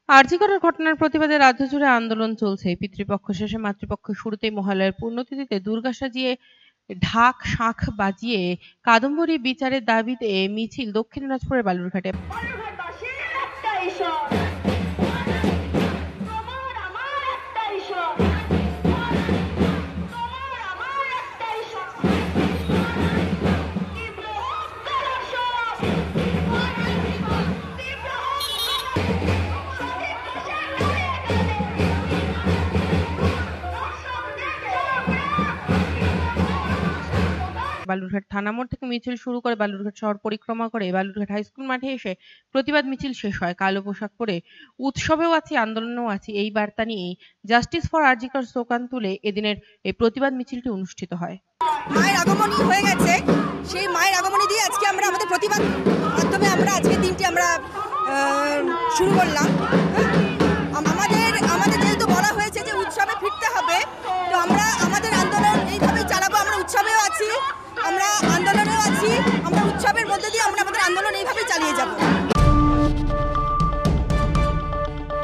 আরজি করের ঘটনার প্রতিবাদে রাজ্য জুড়ে আন্দোলন চলছে। পিতৃপক্ষ শেষে মাতৃপক্ষ শুরুতেই মহালয়ার পুণ্যতিথিতে দুর্গা সাজিয়ে ঢাক শাঁখ বাজিয়ে কাদম্বরী বিচারের দাবিতে মিছিল দক্ষিণ দিনাজপুরের বালুরঘাটে। বালুরঘাট থানা মোড় থেকে মিছিল শুরু করে বালুরঘাট শহর পরিক্রমা করে বালুরঘাট হাইস্কুল মাঠে এসে প্রতিবাদ মিছিল শেষ হয়। কালো পোশাক পরে উৎসবেও আছি, আন্দোলনেও আছি এই বার্তা নিয়েই জাস্টিস ফর আরজি কর স্লোগান তুলে এদিনের এই প্রতিবাদ মিছিলটি অনুষ্ঠিত হয়। মায়ের আগমনী হয়ে গেছে, সেই মায়ের আগমনী দিয়ে আজকে আমরা আমাদের প্রতিবাদ মাধ্যমে আমরা আজকে দিনটি আমরা শুরু করলাম।